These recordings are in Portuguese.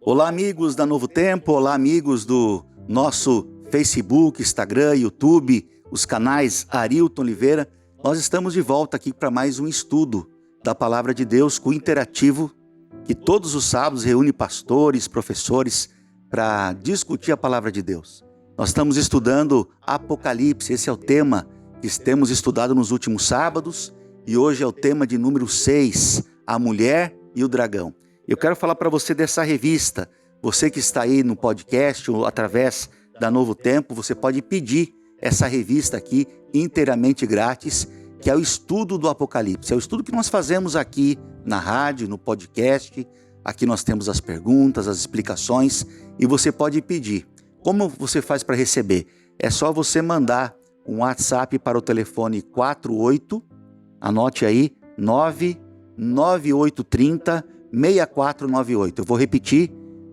Olá, amigos da Novo Tempo, olá, amigos do nosso Facebook, Instagram, YouTube, os canais Arilton Oliveira. Nós estamos de volta aqui para mais um estudo da Palavra de Deus com o interativo, que todos os sábados reúne pastores, professores para discutir a Palavra de Deus. Nós estamos estudando Apocalipse, esse é o tema que temos estudado nos últimos sábados e hoje é o tema de número 6, a mulher e o dragão. Eu quero falar para você dessa revista. Você que está aí no podcast ou através da Novo Tempo, você pode pedir essa revista aqui inteiramente grátis, que é o estudo do Apocalipse. É o estudo que nós fazemos aqui na rádio, no podcast. Aqui nós temos as perguntas, as explicações e você pode pedir. Como você faz para receber? É só você mandar um WhatsApp para o telefone 48, anote aí, 99830 6498. Eu vou repetir,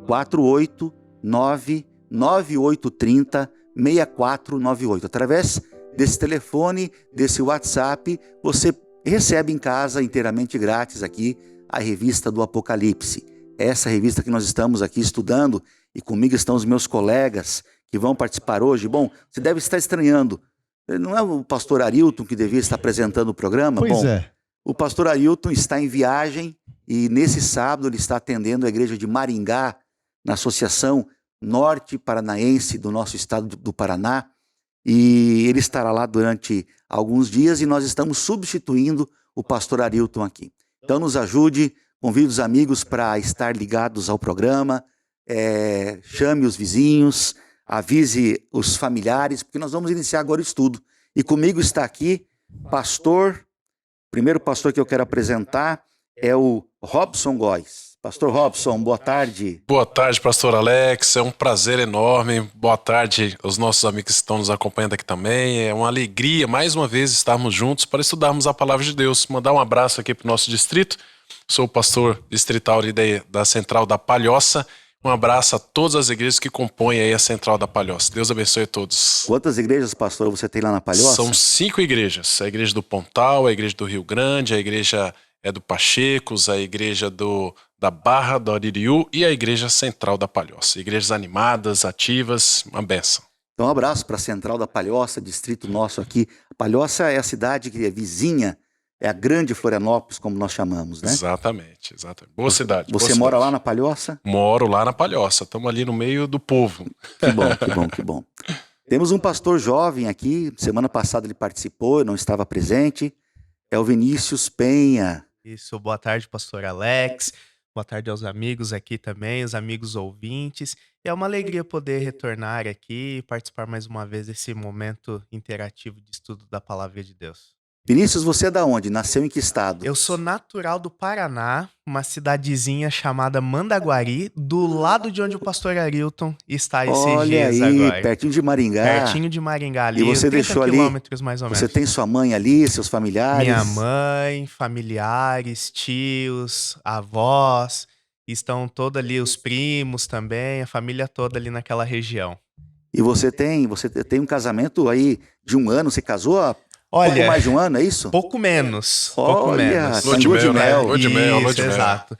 489-9830-6498. Através desse telefone, desse WhatsApp, você recebe em casa inteiramente grátis aqui a revista do Apocalipse. Essa revista que nós estamos aqui estudando e comigo estão os meus colegas que vão participar hoje. Bom, você deve estar estranhando. Não é o pastor Arilton que devia estar apresentando o programa? Pois Bom, é. O pastor Arilton está em viagem e nesse sábado ele está atendendo a igreja de Maringá, na Associação Norte Paranaense do nosso estado do Paraná. E ele estará lá durante alguns dias e nós estamos substituindo o pastor Arilton aqui. Então nos ajude, convide os amigos para estar ligados ao programa, chame os vizinhos, avise os familiares, porque nós vamos iniciar agora o estudo. E comigo está aqui pastor, o primeiro pastor que eu quero apresentar é o Robson Góes. Pastor Robson, boa tarde. Boa tarde, pastor Alex, é um prazer enorme. Boa tarde aos nossos amigos que estão nos acompanhando aqui também. É uma alegria, mais uma vez, estarmos juntos para estudarmos a Palavra de Deus. Mandar um abraço aqui para o nosso distrito. Sou o pastor distrital ali da Central da Palhoça. Um abraço a todas as igrejas que compõem aí a Central da Palhoça. Deus abençoe a todos. Quantas igrejas, pastor, você tem lá na Palhoça? São 5 igrejas. A igreja do Pontal, a igreja do Rio Grande, a igreja do Pachecos, a igreja da Barra, do Aririú e a igreja Central da Palhoça. Igrejas animadas, ativas, uma bênção. Então um abraço para a Central da Palhoça, distrito nosso aqui. A Palhoça é a cidade que é vizinha, é a grande Florianópolis, como nós chamamos, né? Exatamente. Boa cidade. Você mora lá na Palhoça? Moro lá na Palhoça, estamos ali no meio do povo. Que bom, que bom, que bom. Temos um pastor jovem aqui, semana passada ele participou, eu não estava presente, é o Vinícius Penha. Isso, boa tarde, pastor Alex, boa tarde aos amigos aqui também, os amigos ouvintes. É uma alegria poder retornar aqui e participar mais uma vez desse momento interativo de estudo da Palavra de Deus. Vinícius, você é da onde? Nasceu em que estado? Eu sou natural do Paraná, uma cidadezinha chamada Mandaguari, do lado de onde o pastor Arilton está esses dias agora. Pertinho de Maringá. Pertinho de Maringá ali, E você 30 deixou ali, quilômetros mais ou menos. Você tem sua mãe ali, seus familiares? Minha mãe, familiares, tios, avós, estão todos ali, os primos também, a família toda ali naquela região. E você tem um casamento aí de 1 ano, você casou há pouco mais de 1 ano, é isso? Pouco menos. Olha, lua de mel. Isso, exato.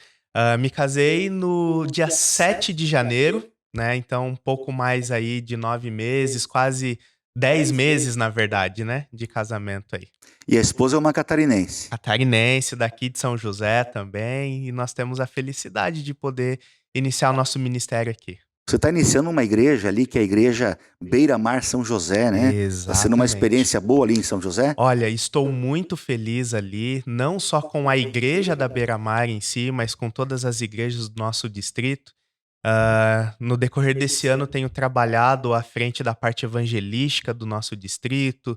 Me casei no dia 7 de janeiro, né? Então, um pouco mais aí de 9 meses, quase 10 meses, na verdade, né? De casamento aí. E a esposa é uma catarinense? Catarinense, daqui de São José também. E nós temos a felicidade de poder iniciar o nosso ministério aqui. Você está iniciando uma igreja ali, que é a igreja Beira-Mar São José, né? Exatamente. Está sendo uma experiência boa ali em São José? Olha, estou muito feliz ali, não só com a igreja da Beira-Mar em si, mas com todas as igrejas do nosso distrito. No decorrer desse ano, tenho trabalhado à frente da parte evangelística do nosso distrito,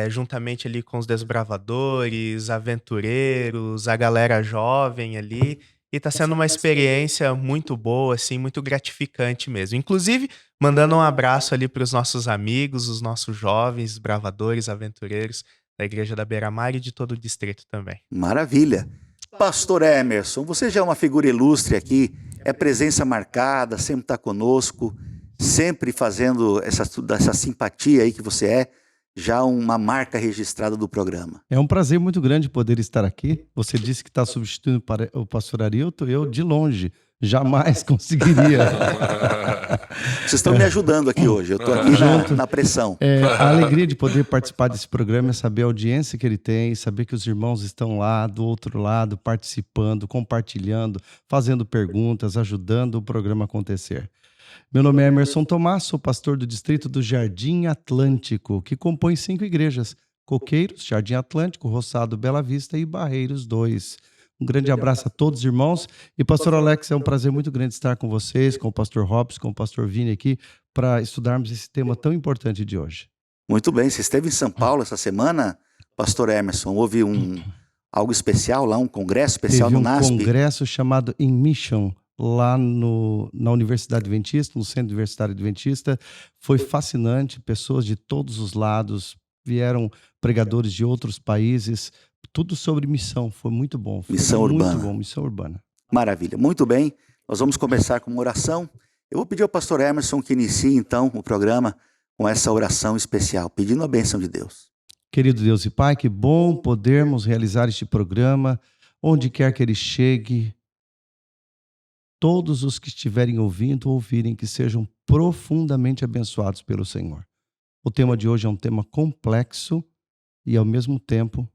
juntamente ali com os desbravadores, aventureiros, a galera jovem ali. E tá sendo uma experiência muito boa, assim, muito gratificante mesmo. Inclusive, mandando um abraço ali para os nossos amigos, os nossos jovens, bravadores, aventureiros da Igreja da Beira-Mar e de todo o distrito também. Maravilha. Pastor Emerson, você já é uma figura ilustre aqui, é presença marcada, sempre está conosco, sempre fazendo essa simpatia aí que você é. Já uma marca registrada do programa. É um prazer muito grande poder estar aqui. Você disse que está substituindo o pastor Arilton, eu de longe jamais conseguiria. Vocês estão me ajudando aqui hoje, eu estou aqui na pressão. A alegria de poder participar desse programa é saber a audiência que ele tem, saber que os irmãos estão lá do outro lado, participando, compartilhando, fazendo perguntas, ajudando o programa a acontecer. Meu nome é Emerson Tomás, sou pastor do distrito do Jardim Atlântico, que compõe 5 igrejas: Coqueiros, Jardim Atlântico, Roçado, Bela Vista e Barreiros 2. Um grande abraço a todos os irmãos. E pastor Alex, é um prazer muito grande estar com vocês, com o pastor Robson, com o pastor Vini aqui, para estudarmos esse tema tão importante de hoje. Muito bem, você esteve em São Paulo essa semana, pastor Emerson, houve algo especial lá, um congresso especial no NASP? Teve um congresso chamado In Mission, lá na Universidade Adventista, no Centro Universitário Adventista. Foi fascinante, pessoas de todos os lados, vieram pregadores de outros países, tudo sobre missão, foi muito bom. Foi missão muito urbana. Bom, missão urbana. Maravilha, muito bem, nós vamos começar com uma oração. Eu vou pedir ao pastor Emerson que inicie então o programa com essa oração especial, pedindo a bênção de Deus. Querido Deus e Pai, que bom podermos realizar este programa, onde quer que ele chegue, todos os que estiverem ouvindo, ouvirem, que sejam profundamente abençoados pelo Senhor. O tema de hoje é um tema complexo e, ao mesmo tempo,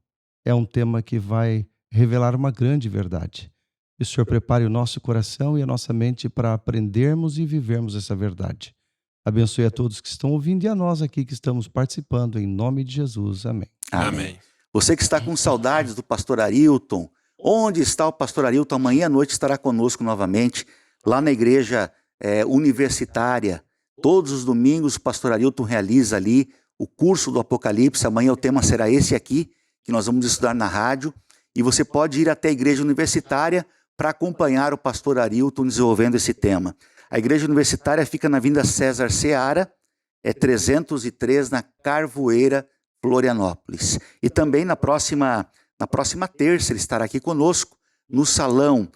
é um tema que vai revelar uma grande verdade. E o Senhor prepare o nosso coração e a nossa mente para aprendermos e vivermos essa verdade. Abençoe a todos que estão ouvindo e a nós aqui que estamos participando, em nome de Jesus. Amém. Amém. Você que está com saudades do pastor Arilton, onde está o pastor Arilton? Amanhã à noite estará conosco novamente, lá na igreja universitária. Todos os domingos o pastor Arilton realiza ali o curso do Apocalipse. Amanhã o tema será esse aqui, que nós vamos estudar na rádio. E você pode ir até a igreja universitária para acompanhar o pastor Arilton desenvolvendo esse tema. A igreja universitária fica na Avenida César Seara, 303, na Carvoeira, Florianópolis. E também na próxima terça ele estará aqui conosco, no salão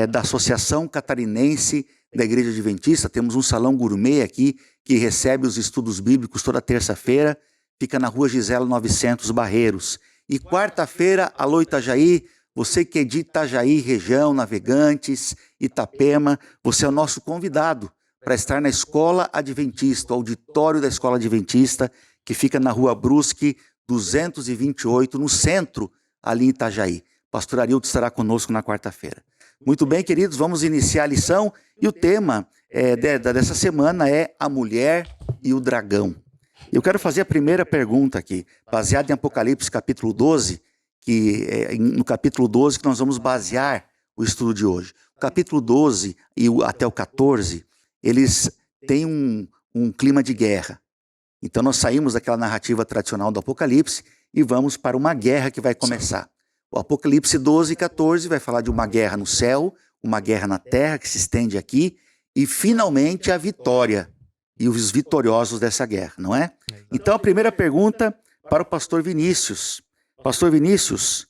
da Associação Catarinense da Igreja Adventista. Temos um salão gourmet aqui, que recebe os estudos bíblicos toda terça-feira, fica na Rua Gisela 900, Barreiros. E quarta-feira, alô Itajaí, você que é de Itajaí, região, Navegantes, Itapema, você é o nosso convidado para estar na Escola Adventista, o auditório da Escola Adventista, que fica na Rua Brusque 228, no centro, ali em Itajaí. Pastor Arilton estará conosco na quarta-feira. Muito bem, queridos, vamos iniciar a lição. E o tema dessa semana é a mulher e o dragão. Eu quero fazer a primeira pergunta aqui, baseada em Apocalipse capítulo 12, no capítulo 12 que nós vamos basear o estudo de hoje. O capítulo 12 e até o 14, eles têm um clima de guerra. Então nós saímos daquela narrativa tradicional do Apocalipse e vamos para uma guerra que vai começar. O Apocalipse 12 e 14 vai falar de uma guerra no céu, uma guerra na terra que se estende aqui e finalmente a vitória e os vitoriosos dessa guerra, não é? Então a primeira pergunta para o pastor Vinícius. Pastor Vinícius,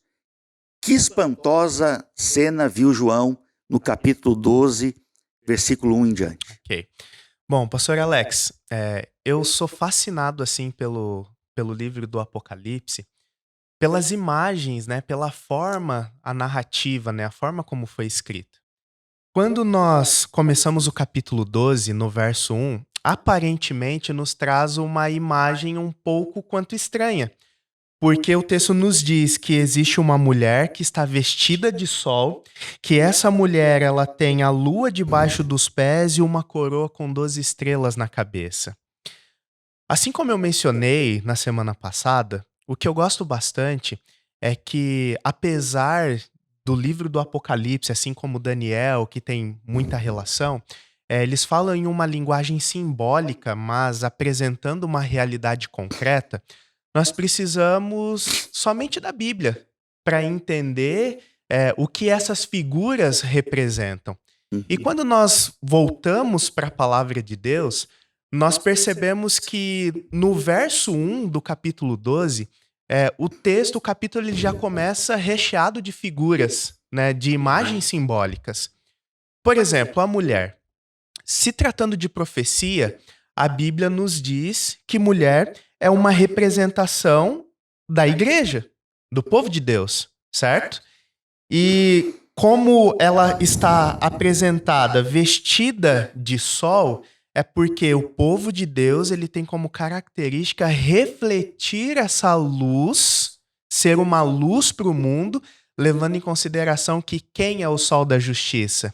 que espantosa cena viu João no capítulo 12, versículo 1 em diante? Ok. Bom, pastor Alex, eu sou fascinado assim pelo livro do Apocalipse, pelas imagens, né, pela forma, a narrativa, né, a forma como foi escrita. Quando nós começamos o capítulo 12, no verso 1, aparentemente nos traz uma imagem um pouco quanto estranha, porque o texto nos diz que existe uma mulher que está vestida de sol, que essa mulher ela tem a lua debaixo dos pés e uma coroa com 12 estrelas na cabeça. Assim como eu mencionei na semana passada, o que eu gosto bastante é que, apesar do livro do Apocalipse, assim como Daniel, que tem muita relação, eles falam em uma linguagem simbólica, mas apresentando uma realidade concreta, nós precisamos somente da Bíblia para entender o que essas figuras representam. E quando nós voltamos para a palavra de Deus, nós percebemos que no verso 1 do capítulo 12, o capítulo ele já começa recheado de figuras, né, de imagens simbólicas. Por exemplo, a mulher. Se tratando de profecia, a Bíblia nos diz que mulher é uma representação da igreja, do povo de Deus, certo? E como ela está apresentada vestida de sol, é porque o povo de Deus ele tem como característica refletir essa luz, ser uma luz para o mundo, levando em consideração que quem é o sol da justiça?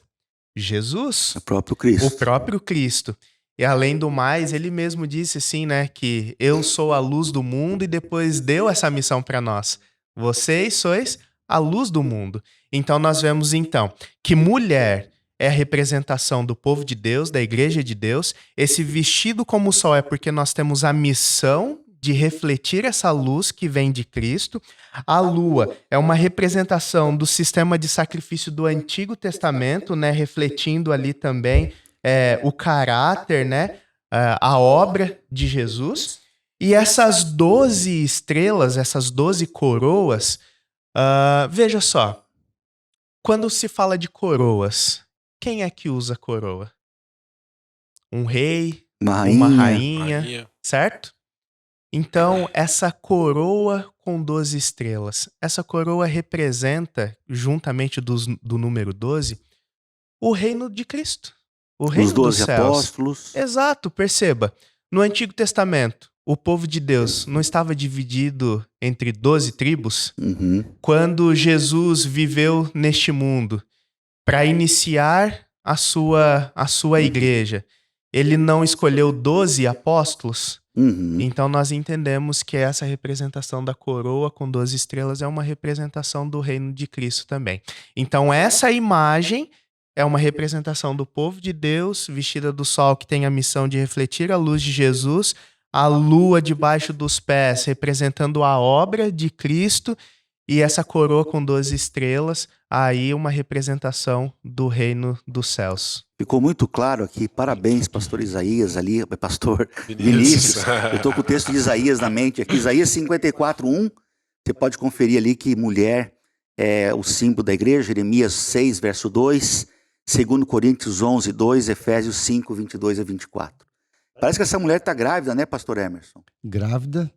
Jesus, O próprio Cristo. o próprio Cristo. E além do mais, ele mesmo disse assim, né, que eu sou a luz do mundo e depois deu essa missão para nós. Vocês sois a luz do mundo. Então nós vemos então que mulher é a representação do povo de Deus, da igreja de Deus. Esse vestido como o sol é porque nós temos a missão de refletir essa luz que vem de Cristo. A lua é uma representação do sistema de sacrifício do Antigo Testamento, né, refletindo ali também o caráter, né, a obra de Jesus. E essas 12 estrelas, essas 12 coroas, veja só, quando se fala de coroas, quem é que usa coroa? Um rei, uma rainha, Maria. certo? Então, essa coroa com 12 estrelas, essa coroa representa, juntamente do número 12, o reino de Cristo, o reino Os 12 dos céus. apóstolos. Exato, perceba. No Antigo Testamento, o povo de Deus não estava dividido entre 12 tribos? Uhum. Quando Jesus viveu neste mundo para iniciar a sua igreja, ele não escolheu 12 apóstolos? Uhum. Então nós entendemos que essa representação da coroa com 12 estrelas é uma representação do reino de Cristo também. Então essa imagem é uma representação do povo de Deus, vestida do sol, que tem a missão de refletir a luz de Jesus, a lua debaixo dos pés, representando a obra de Cristo, e essa coroa com 12 estrelas, aí uma representação do reino dos céus. Ficou muito claro aqui. Parabéns, pastor Isaías ali, pastor Vinícius. Eu estou com o texto de Isaías na mente aqui. Isaías 54:1. Você pode conferir ali que mulher é o símbolo da igreja. Jeremias 6, verso 2. 2 Coríntios 11:2. Efésios 5, 22 a 24. Parece que essa mulher está grávida, né, pastor Emerson? Grávida,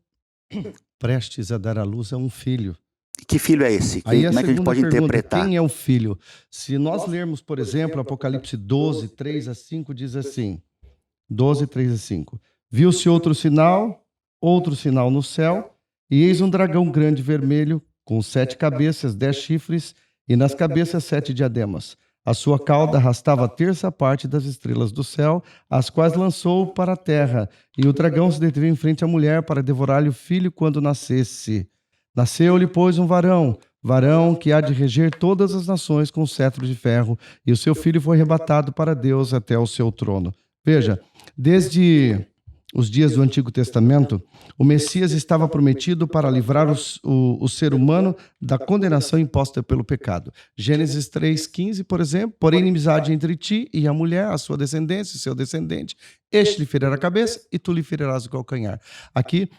prestes a dar à luz a um filho. E que filho é esse? Aí Como é que a gente segunda pode pergunta, interpretar? quem é o filho? Se nós lermos, por exemplo, Apocalipse 12, 3 a 5, diz assim, 12, 3 a 5. Viu-se outro sinal no céu, e eis um dragão grande vermelho, com 7 cabeças, 10 chifres, e nas cabeças 7 diademas. A sua cauda arrastava a terça parte das estrelas do céu, as quais lançou para a terra, e o dragão se deteve em frente à mulher para devorar-lhe o filho quando nascesse. Nasceu-lhe, pois, um varão que há de reger todas as nações com cetro de ferro, e o seu filho foi arrebatado para Deus até o seu trono. Veja, desde os dias do Antigo Testamento, o Messias estava prometido para livrar o ser humano da condenação imposta pelo pecado. Gênesis 3,15, por exemplo, porém inimizade entre ti e a mulher, a sua descendência, o seu descendente, este lhe ferirá a cabeça e tu lhe ferirás o calcanhar. Aqui,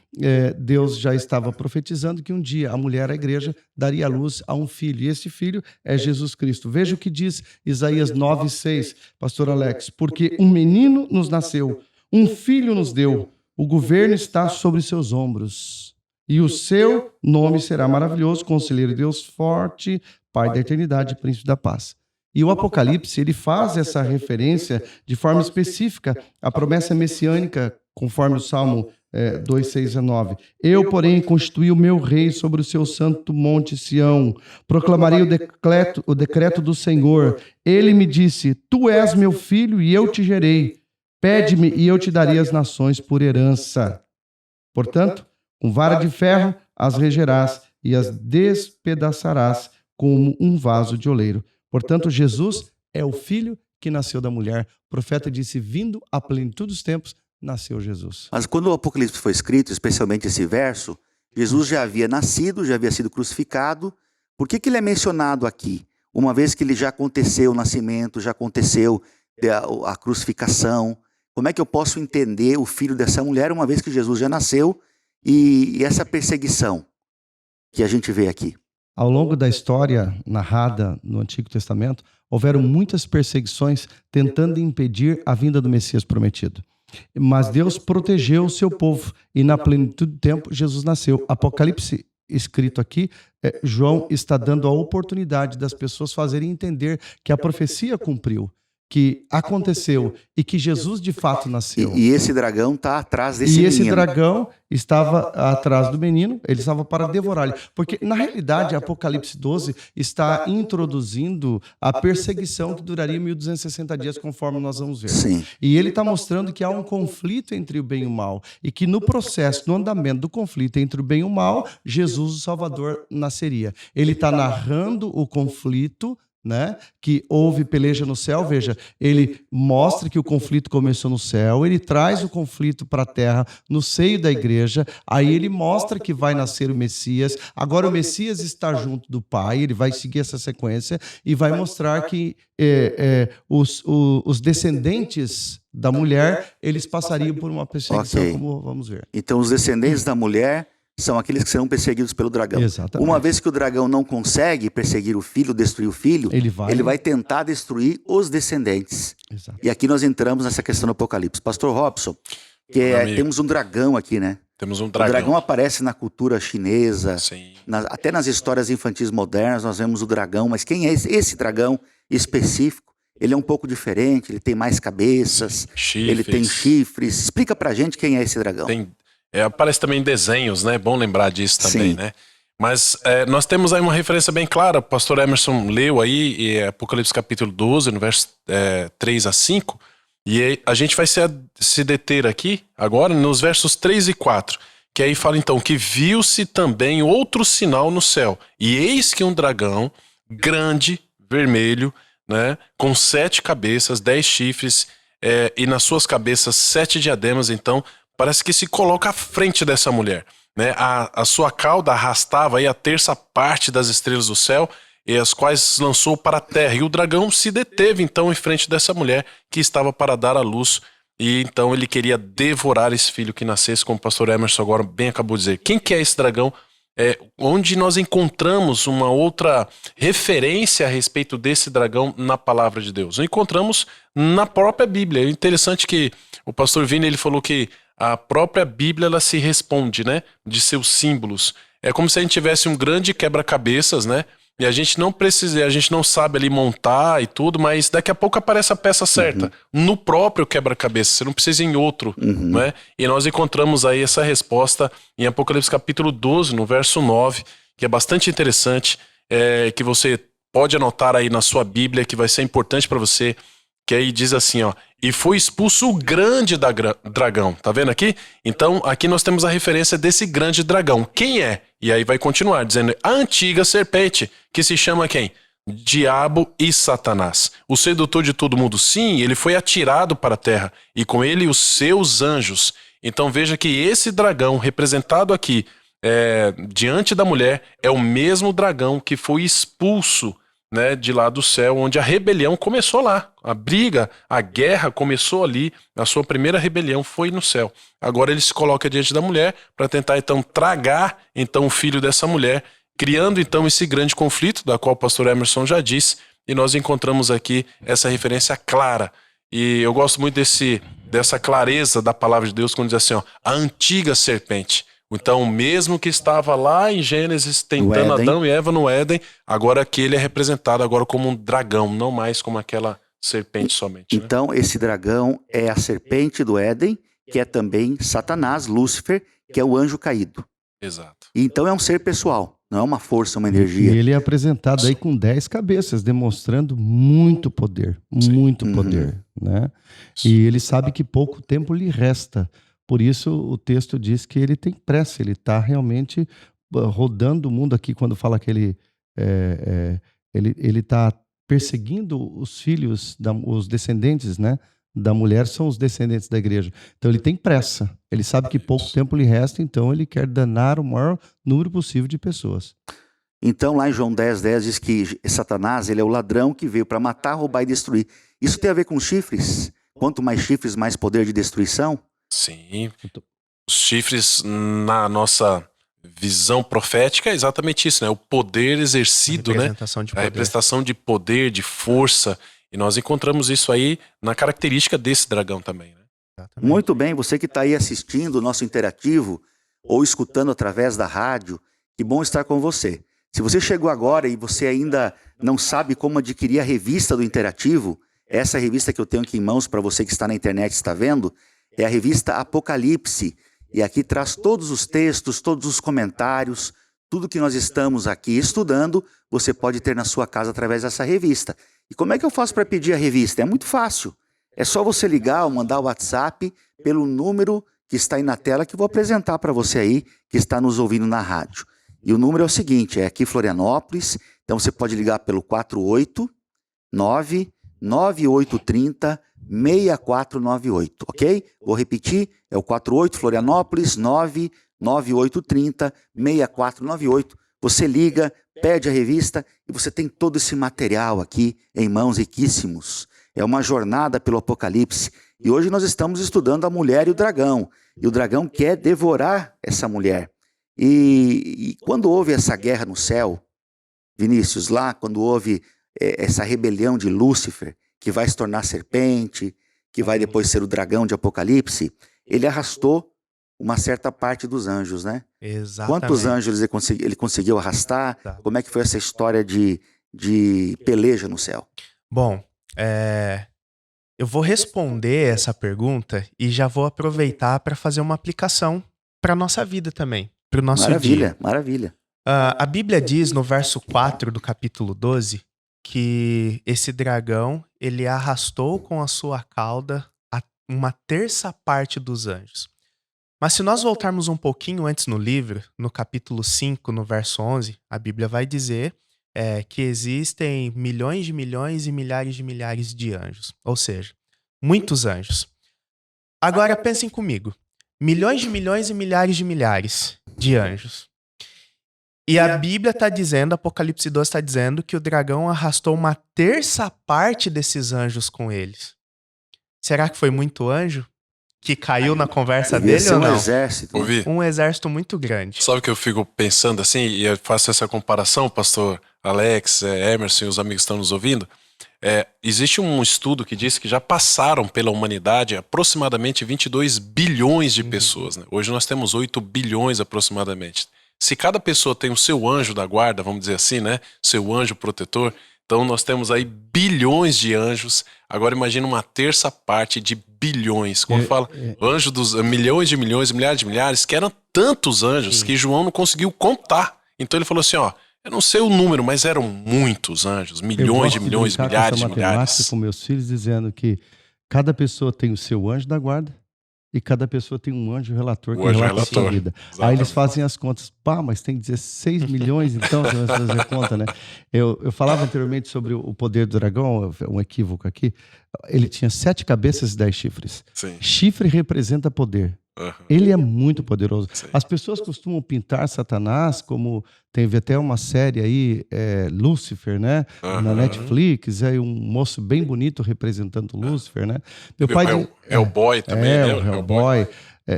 Deus já estava profetizando que um dia a mulher, a igreja, daria à luz a um filho, e esse filho é Jesus Cristo. Veja o que diz Isaías 9,6, pastor Alex, porque um menino nos nasceu, um filho nos deu, o governo está sobre seus ombros, e o seu nome será maravilhoso, Conselheiro de Deus forte, Pai da eternidade, Príncipe da paz. E o Apocalipse, ele faz essa referência de forma específica à promessa messiânica, conforme o Salmo 2, 6 a 9. Eu, porém, constituí o meu rei sobre o seu santo monte Sião. Proclamarei o decreto do Senhor. Ele me disse, tu és meu filho e eu te gerei. Pede-me e eu te darei as nações por herança. Portanto, com vara de ferro as regerás e as despedaçarás como um vaso de oleiro. Portanto, Jesus é o filho que nasceu da mulher. O profeta disse, vindo à plenitude dos tempos, nasceu Jesus. Mas quando o Apocalipse foi escrito, especialmente esse verso, Jesus já havia nascido, já havia sido crucificado. Por que ele é mencionado aqui? Uma vez que ele já aconteceu o nascimento, já aconteceu a crucificação. Como é que eu posso entender o filho dessa mulher, uma vez que Jesus já nasceu, e essa perseguição que a gente vê aqui? Ao longo da história narrada no Antigo Testamento, houveram muitas perseguições tentando impedir a vinda do Messias prometido. Mas Deus protegeu o seu povo e na plenitude do tempo Jesus nasceu. Apocalipse escrito aqui, João está dando a oportunidade das pessoas fazerem entender que a profecia cumpriu, que aconteceu e que Jesus de fato nasceu. E esse dragão está atrás desse E esse menino. dragão estava atrás do menino, ele estava para devorá-lo. Porque, na realidade, Apocalipse 12 está introduzindo a perseguição que duraria 1260 dias, conforme nós vamos ver. Sim. E ele está mostrando que há um conflito entre o bem e o mal. E que no processo, no andamento do conflito entre o bem e o mal, Jesus, o Salvador, nasceria. Ele está narrando o conflito, né? Que houve peleja no céu. Veja, ele mostra que o conflito começou no céu, ele traz o conflito para a terra no seio da igreja, aí ele mostra que vai nascer o Messias. Agora o Messias está junto do Pai, ele vai seguir essa sequência e vai mostrar que os descendentes da mulher, eles passariam por uma perseguição, Ok. como vamos ver. Então, os descendentes da mulher são aqueles que serão perseguidos pelo dragão. Exatamente. Uma vez que o dragão não consegue perseguir o filho, destruir o filho, Ele vai tentar destruir os descendentes. Exato. E aqui nós entramos nessa questão do Apocalipse. Pastor Robson, Meu amigo. temos um dragão aqui, né? Temos um O dragão dragão. aparece na cultura chinesa, Sim. até nas histórias infantis modernas nós vemos o dragão, mas quem é esse dragão específico? Ele é um pouco diferente, ele tem mais cabeças, ele tem chifres. Explica pra gente quem é esse dragão. Aparece também em desenhos, né? É bom lembrar disso também, Sim. né? Mas nós temos aí uma referência bem clara. O pastor Emerson leu aí Apocalipse capítulo 12, no verso 3 a 5. E aí, a gente vai se deter aqui agora nos versos 3 e 4. Que aí fala então que viu-se também outro sinal no céu. E eis que um dragão grande, vermelho, né? Com 7 cabeças, 10 chifres e nas suas cabeças 7 diademas. Então parece que se coloca à frente dessa mulher, né? A sua cauda arrastava aí a terça parte das estrelas do céu, e as quais lançou para a terra. E o dragão se deteve então em frente dessa mulher que estava para dar à luz. E então ele queria devorar esse filho que nascesse, como o pastor Emerson agora bem acabou de dizer. Quem que é esse dragão? Onde nós encontramos uma outra referência a respeito desse dragão na palavra de Deus? Encontramos na própria Bíblia. É interessante que o pastor Vini, ele falou que a própria Bíblia, ela se responde, né, de seus símbolos. É como se a gente tivesse um grande quebra-cabeças, né, e a gente não sabe ali montar e tudo, mas daqui a pouco aparece a peça certa, no próprio quebra-cabeça, você não precisa ir em outro, né, e nós encontramos aí essa resposta em Apocalipse capítulo 12, no verso 9, que é bastante interessante, que você pode anotar aí na sua Bíblia, que vai ser importante para você, que aí diz assim, ó, e foi expulso o grande dragão, tá vendo aqui? Então, aqui nós temos a referência desse grande dragão. Quem é? E aí vai continuar dizendo, a antiga serpente, que se chama quem? Diabo e Satanás. O sedutor de todo mundo, sim, ele foi atirado para a terra, e com ele os seus anjos. Então veja que esse dragão, representado aqui diante da mulher, é o mesmo dragão que foi expulso, né, de lá do céu, onde a rebelião começou lá. A briga, a guerra começou ali. A sua primeira rebelião foi no céu. Agora ele se coloca diante da mulher para tentar então tragar então o filho dessa mulher, criando então esse grande conflito, da qual o pastor Emerson já disse, e nós encontramos aqui essa referência clara. E eu gosto muito dessa clareza da palavra de Deus, quando diz assim, ó, a antiga serpente. Então, o mesmo que estava lá em Gênesis, tentando Adão e Eva no Éden, agora aqui ele é representado agora como um dragão, não mais como aquela serpente somente. Então, esse dragão é a serpente do Éden, que é também Satanás, Lúcifer, que é o anjo caído. Exato. Então é um ser pessoal, não é uma força, uma energia. E ele é apresentado aí com 10 cabeças, demonstrando muito poder, muito poder, né? E ele sabe que pouco tempo lhe resta. Por isso o texto diz que ele tem pressa, ele está realmente rodando o mundo aqui quando fala que ele está perseguindo os filhos, os descendentes, né, da mulher são os descendentes da igreja. Então ele tem pressa, ele sabe que pouco tempo lhe resta, então ele quer danar o maior número possível de pessoas. Então lá em João 10:10 diz que Satanás, ele é o ladrão que veio para matar, roubar e destruir. Isso tem a ver com chifres? Quanto mais chifres, mais poder de destruição? Sim, os chifres na nossa visão profética é exatamente isso, né? O poder exercido, né? A representação de poder, de força, e nós encontramos isso aí na característica desse dragão também, né? Exatamente. Muito bem, você que está aí assistindo o nosso interativo ou escutando através da rádio, Que bom estar com você. Se você chegou agora e você ainda não sabe como adquirir a revista do Interativo, essa revista que eu tenho aqui em mãos para você que está na internet está vendo, é a revista Apocalipse. E aqui traz todos os textos, todos os comentários, tudo que nós estamos aqui estudando, você pode ter na sua casa através dessa revista. E como é que eu faço para pedir a revista? É muito fácil. É só você ligar ou mandar o WhatsApp pelo número que está aí na tela que eu vou apresentar para você aí que está nos ouvindo na rádio. E o número é o seguinte, é aqui em Florianópolis, então você pode ligar pelo 489-9830-6498, ok? Vou repetir, é o 48 Florianópolis, 99830-6498. Você liga, pede a revista e você tem todo esse material aqui em mãos riquíssimos. É uma jornada pelo Apocalipse. E hoje nós estamos estudando a mulher e o dragão. E o dragão quer devorar essa mulher. E quando houve essa guerra no céu, Vinícius, lá quando houve essa rebelião de Lúcifer, que vai se tornar serpente, que vai depois ser o dragão de Apocalipse, ele arrastou uma certa parte dos anjos, né? Exatamente. Quantos anjos ele conseguiu arrastar? Como é que foi essa história de peleja no céu? Bom, eu vou responder essa pergunta e já vou aproveitar para fazer uma aplicação para a nossa vida também, para o nosso Maravilha, dia. maravilha. A Bíblia diz no verso 4 do capítulo 12 que esse dragão, ele arrastou com a sua cauda uma terça parte dos anjos. Mas se nós voltarmos um pouquinho antes no livro, no capítulo 5, no verso 11, a Bíblia vai dizer que existem milhões e milhares de anjos. Ou seja, muitos anjos. Agora pensem comigo. Milhões e milhares de anjos. E a Bíblia está dizendo, Apocalipse 12 está dizendo que o dragão arrastou uma terça parte desses anjos com eles. Será que foi muito anjo que caiu na conversa dele ou não? Exército. Ouvi? Um exército muito grande. Sabe o que eu fico pensando assim, e eu faço essa comparação, pastor Alex, Emerson e os amigos que estão nos ouvindo? Existe um estudo que diz que já passaram pela humanidade aproximadamente 22 bilhões de pessoas. Né? Hoje nós temos 8 bilhões aproximadamente. Se cada pessoa tem o seu anjo da guarda, vamos dizer assim, né? Seu anjo protetor, então nós temos aí bilhões de anjos. Agora imagina uma terça parte de bilhões. Quando fala anjo dos milhões de milhões, milhares de milhares, que eram tantos anjos que João não conseguiu contar. Então ele falou assim, ó, eu não sei o número, mas eram muitos anjos, milhões de milhões, milhares de milhares. Com meus filhos dizendo que cada pessoa tem o seu anjo da guarda e cada pessoa tem um anjo relator que relata a sua vida. Exatamente. Aí eles fazem as contas. Pá, mas tem 16 milhões, então, você vai fazer conta, né? Eu falava anteriormente sobre o poder do dragão, um equívoco aqui. Ele tinha 7 cabeças e 10 chifres. Sim. Chifre representa poder. Uhum. Ele é muito poderoso. Sim. As pessoas costumam pintar Satanás como... Teve até uma série aí, Lúcifer, né? Na Netflix, um moço bem bonito representando Lúcifer, né? Meu pai Hellboy também, né? O Hellboy.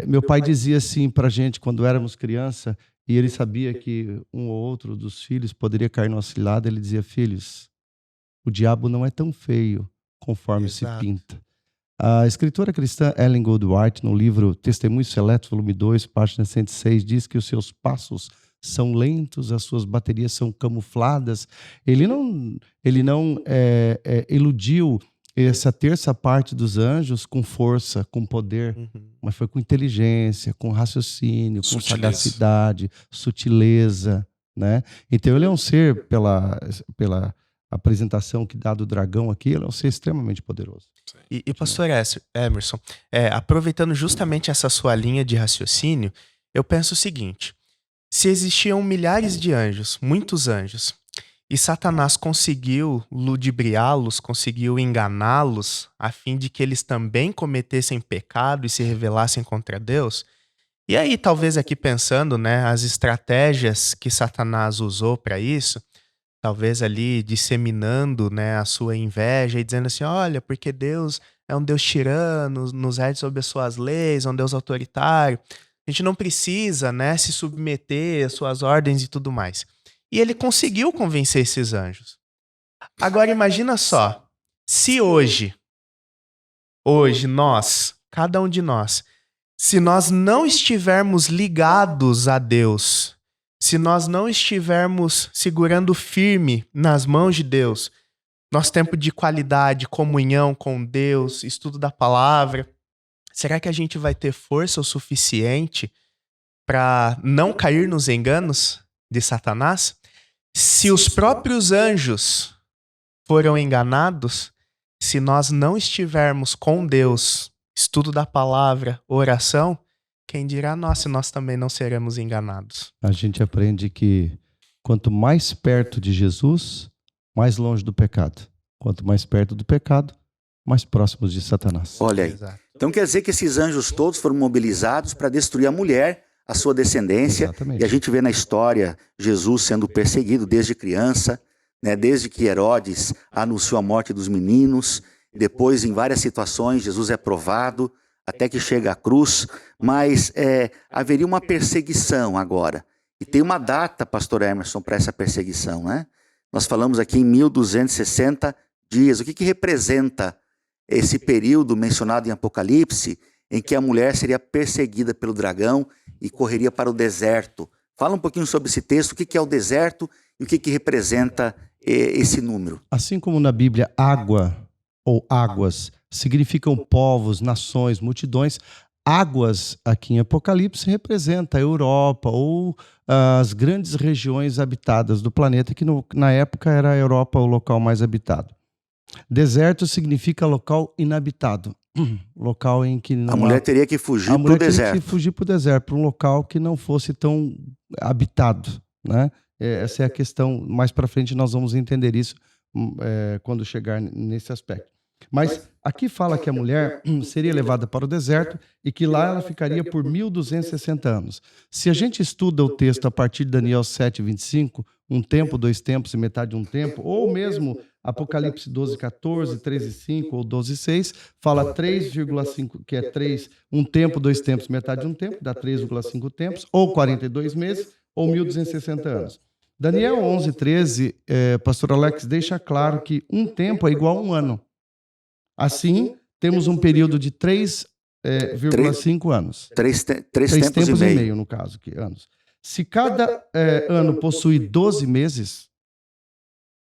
Meu pai dizia assim pra gente, quando éramos criança, e ele sabia que um ou outro dos filhos poderia cair numa cilada, ele dizia, filhos, o diabo não é tão feio conforme Exato. se pinta. A escritora cristã Ellen Goldwhite, no livro Testemunhos Seletos, volume 2, página 106, diz que os seus passos são lentos, as suas baterias são camufladas. Ele não iludiu essa terça parte dos anjos com força, com poder, mas foi com inteligência, com raciocínio, com sagacidade, sutileza, né? Então ele é um ser, pela apresentação que dá do dragão aqui, ele é um ser extremamente poderoso. E pastor Emerson, aproveitando justamente essa sua linha de raciocínio, eu penso o seguinte: se existiam milhares de anjos, muitos anjos, e Satanás conseguiu ludibriá-los, conseguiu enganá-los, a fim de que eles também cometessem pecado e se rebelassem contra Deus, e aí talvez aqui pensando, né, as estratégias que Satanás usou para isso, talvez ali disseminando, né, a sua inveja e dizendo assim, olha, porque Deus é um Deus tirano, nos rege sob as suas leis, é um Deus autoritário, a gente não precisa, né, se submeter às suas ordens e tudo mais. E ele conseguiu convencer esses anjos. Agora imagina só, se hoje nós, cada um de nós, se nós não estivermos ligados a Deus, se nós não estivermos segurando firme nas mãos de Deus, nosso tempo de qualidade, comunhão com Deus, estudo da palavra, será que a gente vai ter força o suficiente para não cair nos enganos de Satanás? Se os próprios anjos foram enganados, se nós não estivermos com Deus, estudo da palavra, oração, quem dirá nós se nós também não seremos enganados? A gente aprende que quanto mais perto de Jesus, mais longe do pecado. Quanto mais perto do pecado, mais próximos de Satanás. Olha aí. Exato. Então quer dizer que esses anjos todos foram mobilizados para destruir a mulher, a sua descendência. Exatamente. E a gente vê na história Jesus sendo perseguido desde criança, né? Desde que Herodes anunciou a morte dos meninos. Depois, em várias situações, Jesus é provado até que chega à cruz. Mas haveria uma perseguição agora. E tem uma data, pastor Emerson, para essa perseguição, né? Nós falamos aqui em 1260 dias. O que representa esse período mencionado em Apocalipse, em que a mulher seria perseguida pelo dragão e correria para o deserto? Fala um pouquinho sobre esse texto, o que é o deserto e o que representa esse número. Assim como na Bíblia, água ou águas significam povos, nações, multidões, águas aqui em Apocalipse representa a Europa ou as grandes regiões habitadas do planeta, que na época era a Europa o local mais habitado. Deserto significa local inabitado, local em que não A mulher teria que fugir a para o mulher teria deserto. que fugir para o deserto, para um local que não fosse tão habitado, né? Essa é a questão. Mais para frente nós vamos entender isso quando chegar nesse aspecto. Mas aqui fala que a mulher seria levada para o deserto e que lá ela ficaria por 1260 anos. Se a gente estuda o texto a partir de Daniel 7:25, um tempo, dois tempos e metade de um tempo, ou mesmo Apocalipse 12:14, 13:5 ou 12:6, fala 3,5, que é 3, um tempo, dois tempos, metade de um tempo, dá 3,5 tempos, ou 42 meses, ou 1260 anos. Daniel 11:13, pastor Alex, deixa claro que um tempo é igual a um ano. Assim, temos um período de 3,5 anos. Três Três tempos e meio. no caso, que anos. Se cada ano possui 12 meses,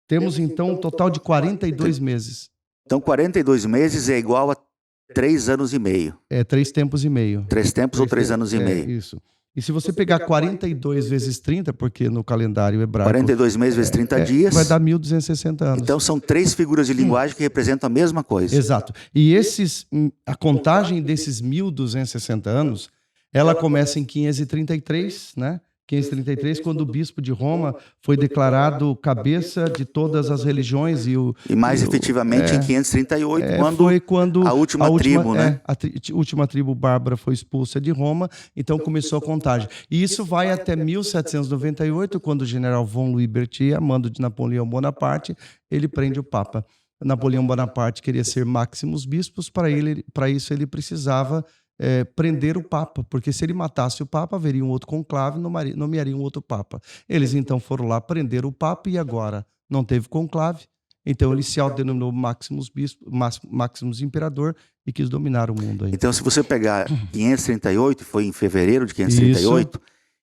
temos então um total de 42 meses. Então 42 meses é igual a 3 anos e meio. 3 tempos e meio. 3 tempos ou 3 anos e meio. Isso. E se você pegar 42 vezes 30, porque no calendário hebraico 42 meses vezes 30 dias. vai dar 1260 anos. Então são 3 figuras de linguagem que representam a mesma coisa. Exato. E a contagem desses 1260 anos, ela começa em 533, né? 533, quando o bispo de Roma foi declarado cabeça de todas as religiões E mais efetivamente em 538, foi quando a última tribo, né? A última tribo bárbara foi expulsa de Roma, então começou a contagem. E isso vai até 1798, quando o general von Louis Berthier, a mando de Napoleão Bonaparte, ele prende o Papa. Napoleão Bonaparte queria ser Maximus Bispos, para isso ele precisava prender o Papa, porque se ele matasse o Papa, haveria um outro conclave, nomearia um outro Papa. Eles então foram lá prender o Papa e agora não teve conclave, então ele se autodenominou Maximus Bispo, Maximus Imperador e quis dominar o mundo aí. Então se você pegar 538, foi em fevereiro de 538,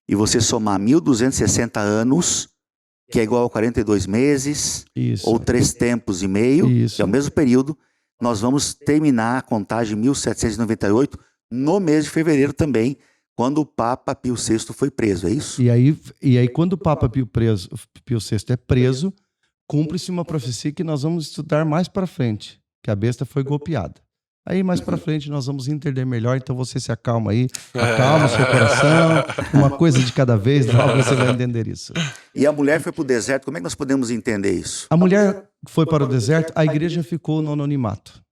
e você somar 1260 anos, que é igual a 42 meses, ou 3 tempos e meio, que é o mesmo período, nós vamos terminar a contagem 1798 no mês de fevereiro também, quando o Papa Pio VI foi preso, é isso? E aí quando o Papa Pio VI é preso, cumpre-se uma profecia que nós vamos estudar mais para frente, que a besta foi golpeada. Aí mais para frente nós vamos entender melhor, então você se acalma aí, acalma o seu coração, uma coisa de cada vez, logo você vai entender isso. E a mulher foi para o deserto, como é que nós podemos entender isso? A mulher foi para o deserto, a igreja ficou no anonimato.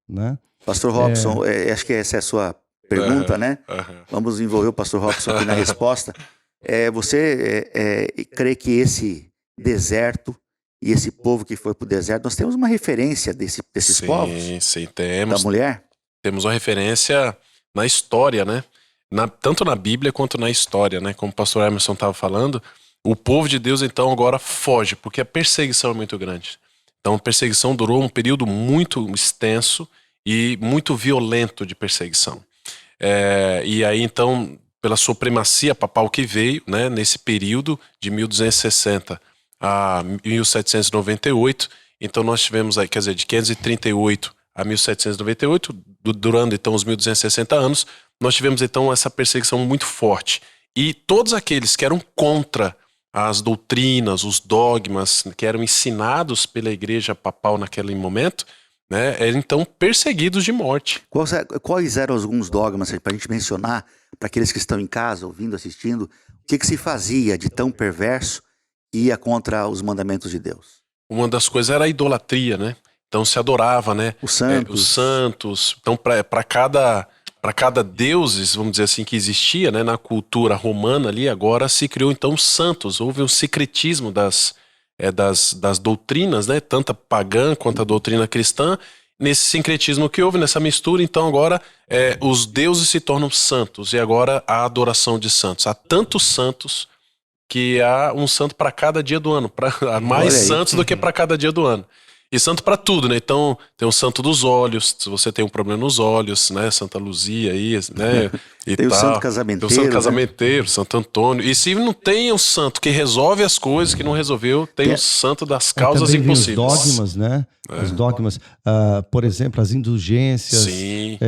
Né? Pastor Robson, acho que essa é a sua pergunta, né? Vamos envolver o pastor Robson aqui na resposta. Você crê que esse deserto e esse povo que foi para o deserto, nós temos uma referência desses povos? Sim, temos. Da mulher? Temos uma referência na história, né? Tanto na Bíblia quanto na história, né? Como o pastor Emerson estava falando, o povo de Deus então agora foge, porque a perseguição é muito grande. Então a perseguição durou um período muito extenso e muito violento de perseguição. E aí então pela supremacia papal que veio, né, nesse período de 1260 a 1798. Então nós tivemos aí, quer dizer, de 538 a 1798, durando então os 1260 anos, nós tivemos então essa perseguição muito forte. E todos aqueles que eram contra as doutrinas, os dogmas que eram ensinados pela igreja papal naquele momento, né, eram então perseguidos de morte. Quais eram alguns dogmas para a gente mencionar, para aqueles que estão em casa, ouvindo, assistindo, o que se fazia de tão perverso que ia contra os mandamentos de Deus? Uma das coisas era a idolatria, né? Então se adorava, né? Os santos. Os santos. Então para cada deuses, vamos dizer assim, que existia, né, na cultura romana ali, agora se criou então os santos. Houve um secretismo das doutrinas, né, tanto a pagã quanto a doutrina cristã. Nesse sincretismo que houve, nessa mistura, então agora os deuses se tornam santos e agora há adoração de santos. Há tantos santos que há um santo para cada dia do ano, há mais santos do que para cada dia do ano. E santo para tudo, né? Então tem o santo dos olhos, se você tem um problema nos olhos, né? Santa Luzia aí, né? E tem tal. O santo casamenteiro. Tem o santo casamenteiro, Santo Antônio. E se não tem o santo que resolve as coisas, que não resolveu, tem o santo das causas também impossíveis. Os dogmas, né? Os dogmas, por exemplo, as indulgências, Sim.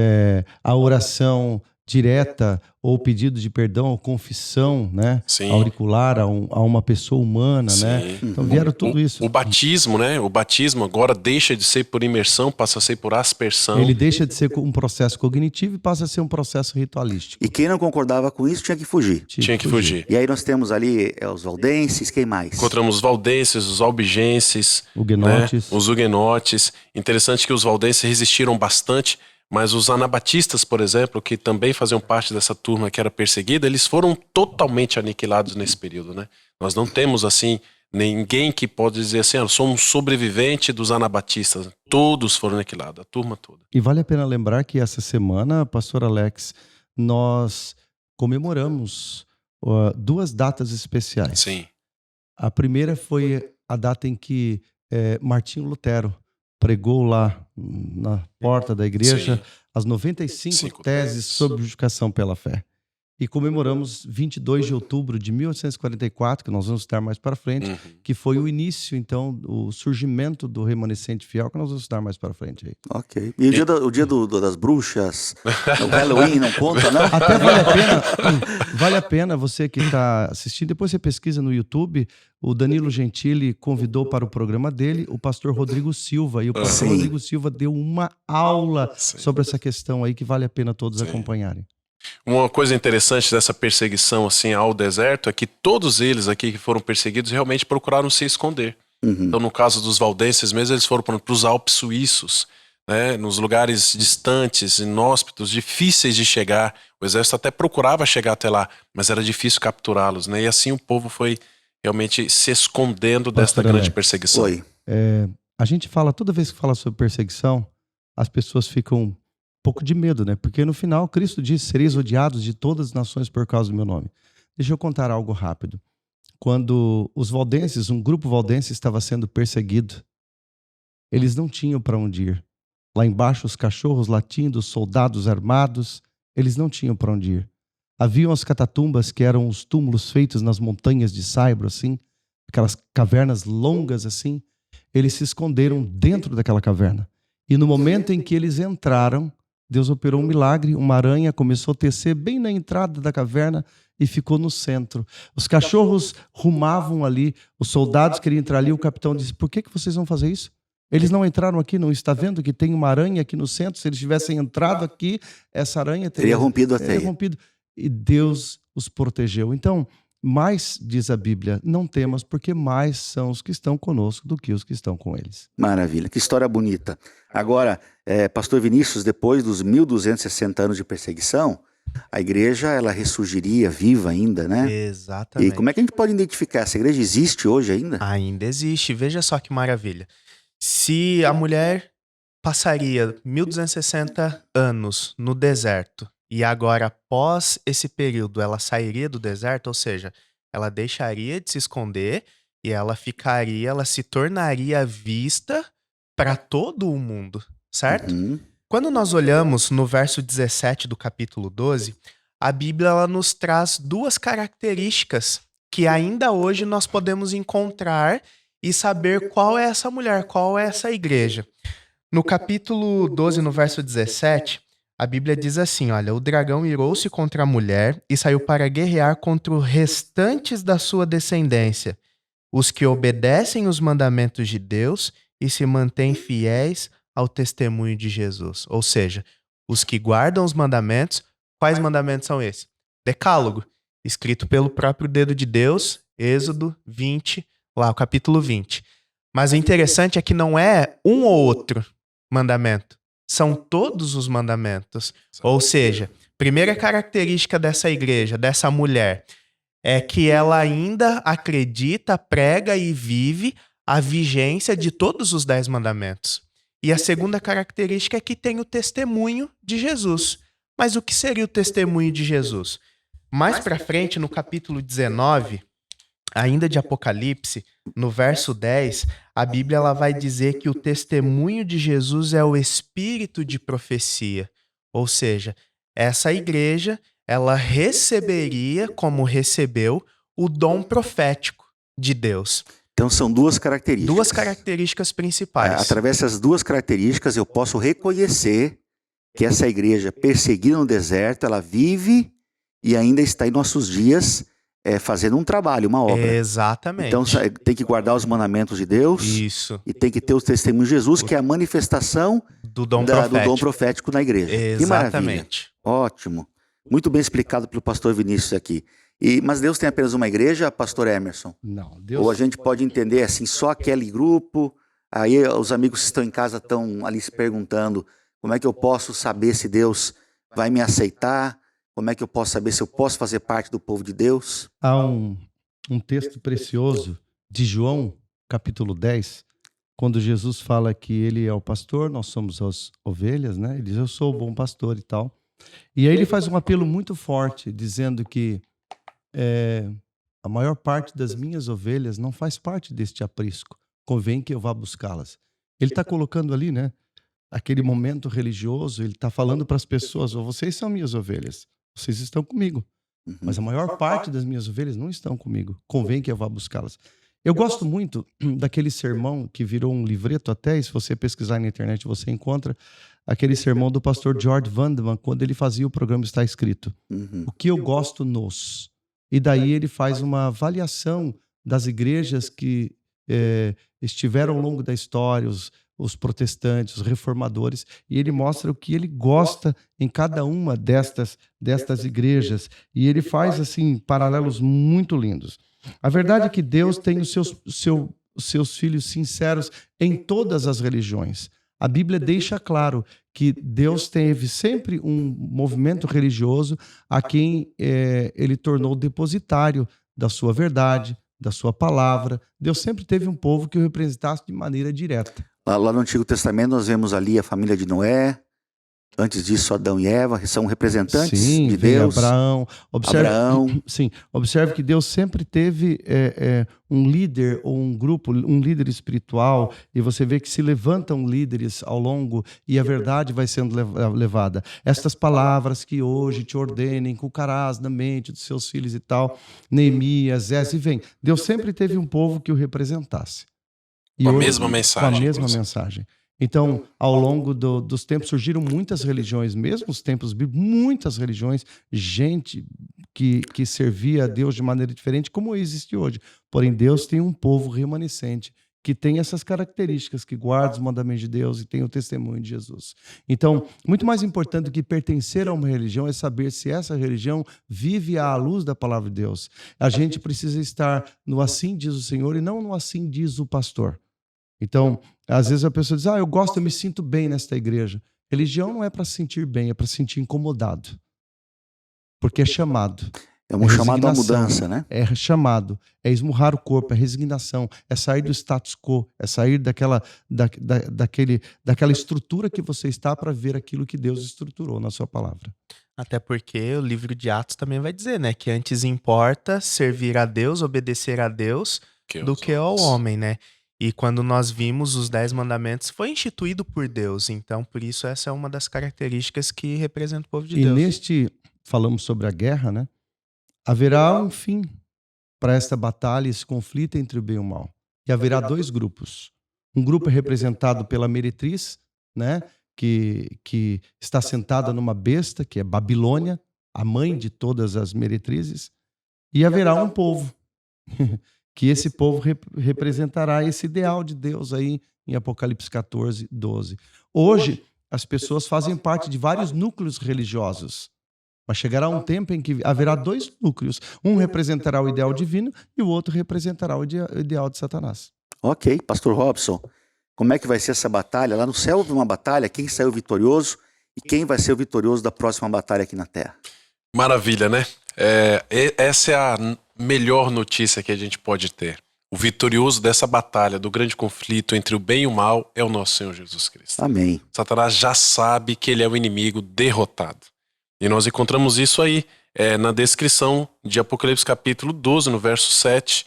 A oração direta ou pedido de perdão ou confissão, né? Sim. Auricular a uma pessoa humana, Sim. né? Então vieram tudo isso. O batismo, né? O batismo agora deixa de ser por imersão, passa a ser por aspersão. Ele deixa de ser um processo cognitivo e passa a ser um processo ritualístico. E quem não concordava com isso tinha que fugir. Tinha que fugir. E aí nós temos ali os valdenses, quem mais? Encontramos os valdenses, os albigenses, huguenotes. Né? Os huguenotes. Interessante que os valdenses resistiram bastante, mas os anabatistas, por exemplo, que também faziam parte dessa turma que era perseguida, eles foram totalmente aniquilados nesse período, né? Nós não temos, assim, ninguém que pode dizer assim, eu sou um sobrevivente dos anabatistas. Todos foram aniquilados, a turma toda. E vale a pena lembrar que essa semana, pastor Alex, nós comemoramos 2 datas especiais. Sim. A primeira foi a data em que Martinho Lutero pregou lá na porta da igreja as 95 teses sobre justificação pela fé. E comemoramos 22 de outubro de 1844, que nós vamos estar mais para frente, que foi o início, então, o surgimento do remanescente fiel, que nós vamos estar mais para frente aí. Ok. E o dia das bruxas, o Halloween, não conta, não? Até vale a pena você que está assistindo, depois você pesquisa no YouTube, o Danilo Gentili convidou para o programa dele o pastor Rodrigo Silva, e o pastor Rodrigo Silva deu uma aula sobre essa questão aí, que vale a pena todos acompanharem. Uma coisa interessante dessa perseguição assim ao deserto é que todos eles aqui que foram perseguidos realmente procuraram se esconder. Então, no caso dos valdenses mesmo, eles foram para os Alpes suíços, né, nos lugares distantes, inóspitos, difíceis de chegar. O exército até procurava chegar até lá, mas era difícil capturá-los, né? E assim o povo foi realmente se escondendo desta grande perseguição. A gente fala, toda vez que fala sobre perseguição, as pessoas ficam pouco de medo, né? Porque no final Cristo disse: sereis odiados de todas as nações por causa do meu nome. Deixa eu contar algo rápido. Quando os valdenses, um grupo valdense estava sendo perseguido, eles não tinham para onde ir. Lá embaixo os cachorros latindo, os soldados armados, eles não tinham para onde ir. Haviam as catatumbas, que eram os túmulos feitos nas montanhas de Saibro, assim, aquelas cavernas longas assim. Eles se esconderam dentro daquela caverna. E no momento em que eles entraram, Deus operou um milagre, uma aranha começou a tecer bem na entrada da caverna e ficou no centro. Os cachorros rumavam ali, os soldados queriam entrar ali, o capitão disse: por que vocês vão fazer isso? Eles não entraram aqui, não está vendo que tem uma aranha aqui no centro? Se eles tivessem entrado aqui, essa aranha teria rompido a teia. E Deus os protegeu. Então, mais, diz a Bíblia, não temas, porque mais são os que estão conosco do que os que estão com eles. Maravilha, que história bonita. Agora, pastor Vinícius, depois dos 1260 anos de perseguição, a igreja, ela ressurgiria viva ainda, né? Exatamente. E como é que a gente pode identificar? Essa igreja existe hoje ainda? Ainda existe. Veja só que maravilha. Se a mulher passaria 1260 anos no deserto e agora, após esse período, ela sairia do deserto, ou seja, ela deixaria de se esconder e ela se tornaria vista para todo o mundo, certo? Quando nós olhamos no verso 17 do capítulo 12, a Bíblia ela nos traz duas características que ainda hoje nós podemos encontrar e saber qual é essa mulher, qual é essa igreja. No capítulo 12, no verso 17, a Bíblia diz assim, olha, o dragão irou-se contra a mulher e saiu para guerrear contra os restantes da sua descendência, os que obedecem os mandamentos de Deus e se mantêm fiéis ao testemunho de Jesus. Ou seja, os que guardam os mandamentos, quais mandamentos são esses? Decálogo, escrito pelo próprio dedo de Deus, Êxodo 20, lá o capítulo 20. Mas o interessante é que não é um ou outro mandamento, são todos os mandamentos. Ou seja, primeira característica dessa igreja, dessa mulher, é que ela ainda acredita, prega e vive a vigência de todos os 10 mandamentos. E a segunda característica é que tem o testemunho de Jesus. Mas o que seria o testemunho de Jesus? Mais para frente, no capítulo 19, ainda de Apocalipse, no verso 10, a Bíblia ela vai dizer que o testemunho de Jesus é o espírito de profecia. Ou seja, essa igreja, ela receberia, como recebeu, o dom profético de Deus. Então são duas características. Duas características principais. Através dessas duas características eu posso reconhecer que essa igreja perseguida no deserto, ela vive e ainda está em nossos dias fazendo um trabalho, uma obra. Exatamente. Então tem que guardar os mandamentos de Deus. Isso. E tem que ter o testemunho de Jesus, que é a manifestação Do dom do dom profético na igreja. Que maravilha. Exatamente. Ótimo. Muito bem explicado pelo pastor Vinícius aqui. Mas Deus tem apenas uma igreja, pastor Emerson? Não, Deus... Ou a gente pode entender assim, só aquele grupo, aí os amigos que estão em casa estão ali se perguntando como é que eu posso saber se Deus vai me aceitar, como é que eu posso saber se eu posso fazer parte do povo de Deus? Há um texto precioso de João, capítulo 10, quando Jesus fala que ele é o pastor, nós somos as ovelhas, né? Ele diz, eu sou o bom pastor e tal. E aí ele faz um apelo muito forte, dizendo que a maior parte das minhas ovelhas não faz parte deste aprisco. Convém que eu vá buscá-las. Ele está colocando ali, né? Aquele momento religioso, ele está falando para as pessoas, vocês são minhas ovelhas, vocês estão comigo. Mas a maior parte das minhas ovelhas não estão comigo. Convém que eu vá buscá-las. Eu gosto muito daquele sermão que virou um livreto até, e se você pesquisar na internet você encontra, aquele sermão do pastor George Vandeman, quando ele fazia o programa Está Escrito. O que eu gosto nos... E daí ele faz uma avaliação das igrejas que estiveram ao longo da história, os protestantes, os reformadores, e ele mostra o que ele gosta em cada uma destas igrejas. E ele faz assim paralelos muito lindos. A verdade é que Deus tem os seus filhos sinceros em todas as religiões. A Bíblia deixa claro que Deus teve sempre um movimento religioso a quem ele tornou depositário da sua verdade, da sua palavra. Deus sempre teve um povo que o representasse de maneira direta. Lá no Antigo Testamento nós vemos ali a família de Noé. Antes disso, Adão e Eva são representantes de Deus. Abraão. Observe que Deus sempre teve um líder ou um grupo, um líder espiritual, e você vê que se levantam líderes ao longo e a verdade vai sendo levada. Estas palavras que hoje te ordenem, inculcarás na mente dos seus filhos e tal, Neemias, e vem. Deus sempre teve um povo que o representasse. Com a mesma mensagem. Com a mesma mensagem. Então, ao longo dos tempos, surgiram muitas religiões, mesmo os tempos bíblicos, muitas religiões, gente que servia a Deus de maneira diferente, como existe hoje. Porém, Deus tem um povo remanescente que tem essas características, que guarda os mandamentos de Deus e tem o testemunho de Jesus. Então, muito mais importante do que pertencer a uma religião é saber se essa religião vive à luz da palavra de Deus. A gente precisa estar no assim diz o Senhor e não no assim diz o pastor. Então, às vezes a pessoa diz, eu gosto, eu me sinto bem nesta igreja. Religião não é para se sentir bem, é para se sentir incomodado. Porque é chamado. É um chamado à mudança, né? É chamado, é esmurrar o corpo, é resignação, é sair do status quo, é sair daquela estrutura que você está para ver aquilo que Deus estruturou na sua palavra. Até porque o livro de Atos também vai dizer, né? Que antes importa servir a Deus, obedecer a Deus, do que ao homem, né? E quando nós vimos os 10 mandamentos, foi instituído por Deus. Então, por isso, essa é uma das características que representa o povo de Deus. E neste falamos sobre a guerra, né? Haverá um fim para esta batalha, esse conflito entre o bem e o mal. E haverá dois grupos. Um grupo é representado pela meretriz, né? Que está sentada numa besta, que é Babilônia, a mãe de todas as meretrizes. E haverá um povo, que esse povo representará esse ideal de Deus aí em Apocalipse 14, 12. Hoje, as pessoas fazem parte de vários núcleos religiosos. Mas chegará um tempo em que haverá dois núcleos. Um representará o ideal divino e o outro representará o ideal de Satanás. Ok, pastor Robson, como é que vai ser essa batalha? Lá no céu houve uma batalha, quem saiu vitorioso e quem vai ser o vitorioso da próxima batalha aqui na Terra? Maravilha, né? Essa é a melhor notícia que a gente pode ter. O vitorioso dessa batalha, do grande conflito entre o bem e o mal, é o nosso Senhor Jesus Cristo. Amém. Satanás já sabe que ele é o inimigo derrotado. E nós encontramos isso aí na descrição de Apocalipse capítulo 12, no verso 7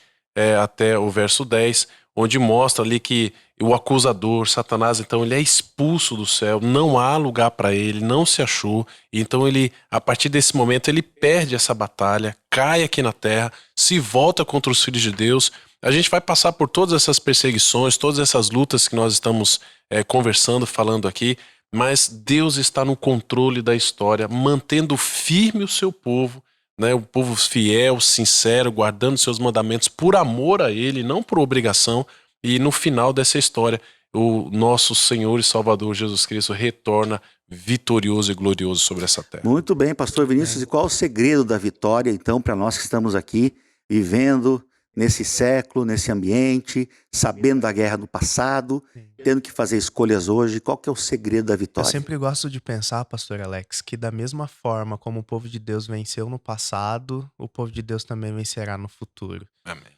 até o verso 10, onde mostra ali que o acusador, Satanás, então ele é expulso do céu, não há lugar para ele, não se achou, e então ele, a partir desse momento, ele perde essa batalha, cai aqui na terra, se volta contra os filhos de Deus. A gente vai passar por todas essas perseguições, todas essas lutas que nós estamos conversando, falando aqui, mas Deus está no controle da história, mantendo firme o seu povo, né? O povo fiel, sincero, guardando seus mandamentos por amor a Ele, não por obrigação. E no final dessa história, o nosso Senhor e Salvador Jesus Cristo retorna vitorioso e glorioso sobre essa terra. Muito bem, pastor Vinícius, e qual o segredo da vitória, então, para nós que estamos aqui, vivendo nesse século, nesse ambiente, sabendo da guerra do passado, tendo que fazer escolhas hoje, qual que é o segredo da Eu vitória? sempre gosto de pensar, pastor Alex, que da mesma forma como o povo de Deus venceu no passado, o povo de Deus também vencerá no futuro. Amém.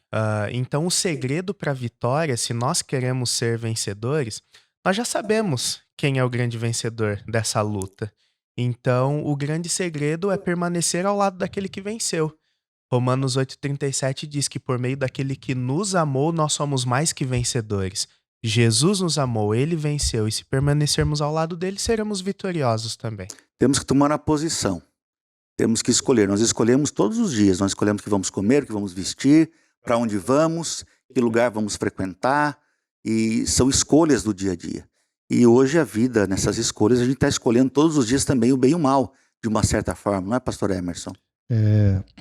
Então, o segredo para a vitória, se nós queremos ser vencedores, nós já sabemos quem é o grande vencedor dessa luta. Então, o grande segredo é permanecer ao lado daquele que venceu. Romanos 8,37 diz que por meio daquele que nos amou, nós somos mais que vencedores. Jesus nos amou, Ele venceu, e se permanecermos ao lado dele, seremos vitoriosos também. Temos que tomar uma posição, temos que escolher. Nós escolhemos todos os dias, nós escolhemos o que vamos comer, o que vamos vestir, para onde vamos, que lugar vamos frequentar, e são escolhas do dia a dia. E hoje a vida, nessas escolhas, a gente está escolhendo todos os dias também o bem e o mal, de uma certa forma, não é, pastor Emerson?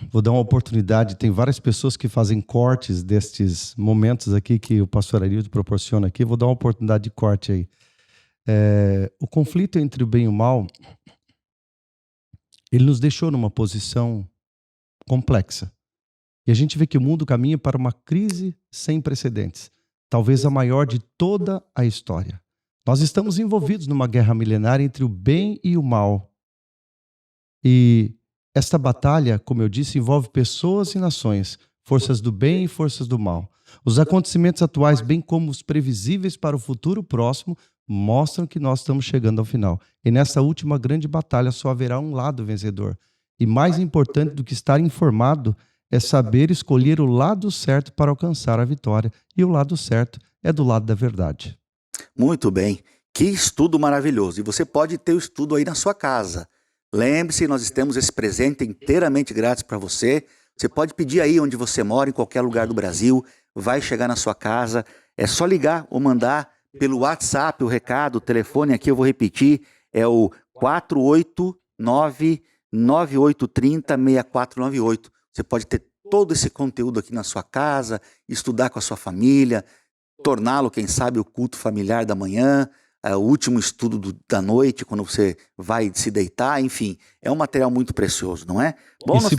Vou dar uma oportunidade, tem várias pessoas que fazem cortes destes momentos aqui que o pastor Arilton proporciona aqui, vou dar uma oportunidade de corte aí. O conflito entre o bem e o mal, ele nos deixou numa posição complexa. E a gente vê que o mundo caminha para uma crise sem precedentes, talvez a maior de toda a história. Nós estamos envolvidos numa guerra milenária entre o bem e o mal. E esta batalha, como eu disse, envolve pessoas e nações, forças do bem e forças do mal. Os acontecimentos atuais, bem como os previsíveis para o futuro próximo, mostram que nós estamos chegando ao final. E nessa última grande batalha só haverá um lado vencedor. E mais importante do que estar informado é saber escolher o lado certo para alcançar a vitória. E o lado certo é do lado da verdade. Muito bem, que estudo maravilhoso. E você pode ter o estudo aí na sua casa. Lembre-se, nós temos esse presente inteiramente grátis para você. Você pode pedir aí onde você mora, em qualquer lugar do Brasil, vai chegar na sua casa. É só ligar ou mandar pelo WhatsApp o recado, o telefone aqui eu vou repetir, é o 489-9830-6498. Você pode ter todo esse conteúdo aqui na sua casa, estudar com a sua família, torná-lo, quem sabe, o culto familiar da manhã, o último estudo da noite, quando você vai se deitar, enfim, é um material muito precioso, não é? Bom, e se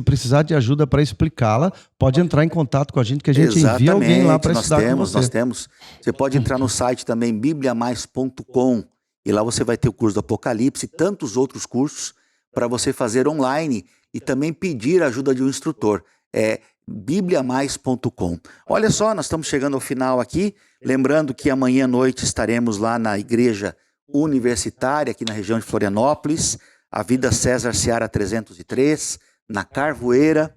precisar de ajuda para explicá-la, pode entrar em contato com a gente, que a gente envia alguém lá para estudar com você. Nós temos. Você pode entrar no site também, bibliamais.com, e lá você vai ter o curso do Apocalipse e tantos outros cursos para você fazer online e também pedir a ajuda de um instrutor. É bibliamais.com. Olha só, nós estamos chegando ao final aqui, lembrando que amanhã à noite estaremos lá na Igreja Universitária, aqui na região de Florianópolis, a Vida César Seara 303, na Carvoeira,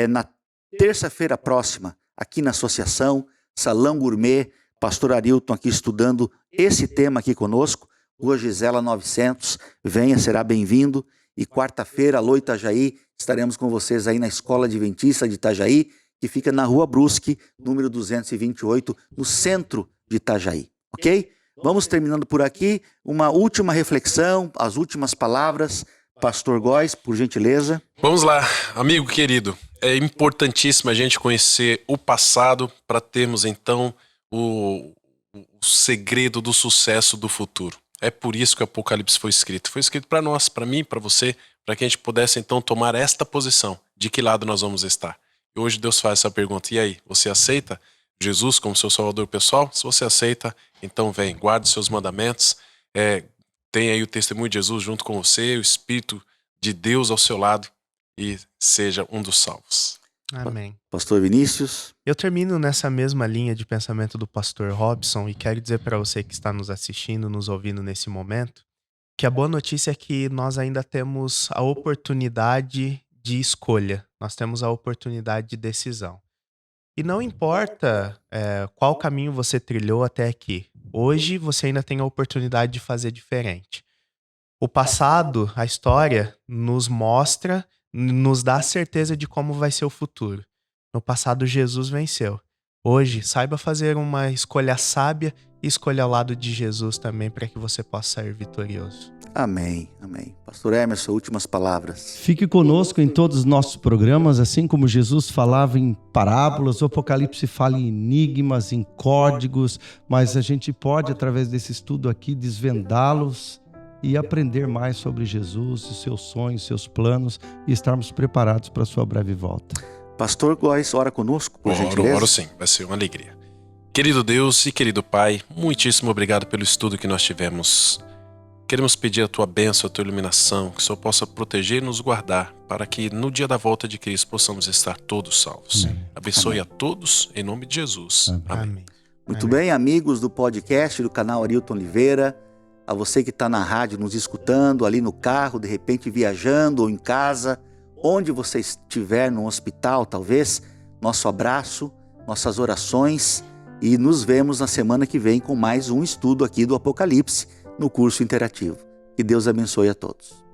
na terça-feira próxima, aqui na Associação, Salão Gourmet, pastor Arilton aqui estudando esse tema aqui conosco, Rua Gisela 900, venha, será bem-vindo. E quarta-feira, alô Itajaí, estaremos com vocês aí na Escola Adventista de Itajaí, que fica na Rua Brusque, número 228, no centro de Itajaí, ok? Vamos terminando por aqui. Uma última reflexão, as últimas palavras. Pastor Góes, por gentileza. Vamos lá, amigo querido. É importantíssimo a gente conhecer o passado para termos então o segredo do sucesso do futuro. É por isso que o Apocalipse foi escrito. Foi escrito para nós, para mim, para você, para que a gente pudesse então tomar esta posição. De que lado nós vamos estar? E hoje Deus faz essa pergunta. E aí, você aceita Jesus como seu salvador pessoal? Se você aceita, então vem, guarde seus mandamentos. Tenha aí o testemunho de Jesus junto com você, o Espírito de Deus ao seu lado e seja um dos salvos. Amém. Pastor Vinícius. Eu termino nessa mesma linha de pensamento do pastor Robson e quero dizer para você que está nos assistindo, nos ouvindo nesse momento, que a boa notícia é que nós ainda temos a oportunidade de escolha, nós temos a oportunidade de decisão. E não importa qual caminho você trilhou até aqui, hoje você ainda tem a oportunidade de fazer diferente. O passado, a história, nos mostra, nos dá a certeza de como vai ser o futuro. No passado, Jesus venceu. Hoje, saiba fazer uma escolha sábia e escolha ao lado de Jesus também para que você possa sair vitorioso. Amém, amém. Pastor Emerson, últimas palavras. Fique conosco em todos os nossos programas, assim como Jesus falava em parábolas, o Apocalipse fala em enigmas, em códigos, mas a gente pode, através desse estudo aqui, desvendá-los e aprender mais sobre Jesus, os seus sonhos, seus planos e estarmos preparados para a sua breve volta. Pastor Góes, ora conosco, por gentileza. Oro sim, vai ser uma alegria. Querido Deus e querido Pai, muitíssimo obrigado pelo estudo que nós tivemos. Queremos pedir a Tua bênção, a Tua iluminação, que o Senhor possa proteger e nos guardar, para que no dia da volta de Cristo possamos estar todos salvos. Amém. Abençoe Amém. a todos, em nome de Jesus. Amém. Amém. Muito bem, amigos do podcast do canal Arilton Oliveira, a você que está na rádio nos escutando, ali no carro, de repente viajando ou em casa, onde você estiver, no hospital talvez, nosso abraço, nossas orações e nos vemos na semana que vem com mais um estudo aqui do Apocalipse no curso interativo. Que Deus abençoe a todos.